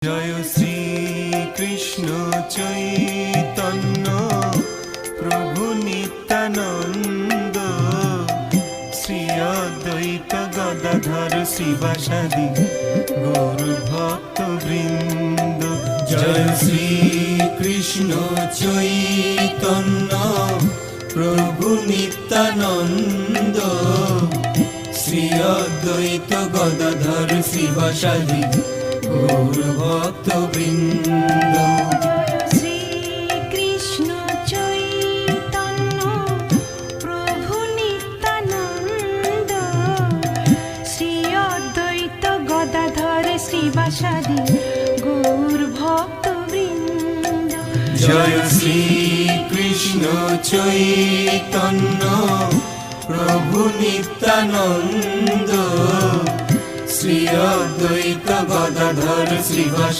জয় শ্রী কৃষ্ণ চৈতন্য প্রভু নিত্যানন্দ, শ্রী অদ্বৈত গদাধর শিবাসাদি গৌর ভক্ত বৃন্দ। জয় শ্রী কৃষ্ণ চৈতন্য প্রভু নিত্যানন্দ, শ্রী অদ্বৈত গদাধর শিবাসাদি গৌর ভক্ত বৃন্দ। শ্রী কৃষ্ণ চৈতন্য প্রভু নিত্যানন্দ, শ্রী অদ্বৈত গদাধর শ্রীবাসাদি গৌর ভক্ত বৃন্দ। জয় শ্রী কৃষ্ণ চৈতন্য প্রভু নিত্যানন্দ, শ্রী অদ্বৈত গদাধর শ্রীবাসাদি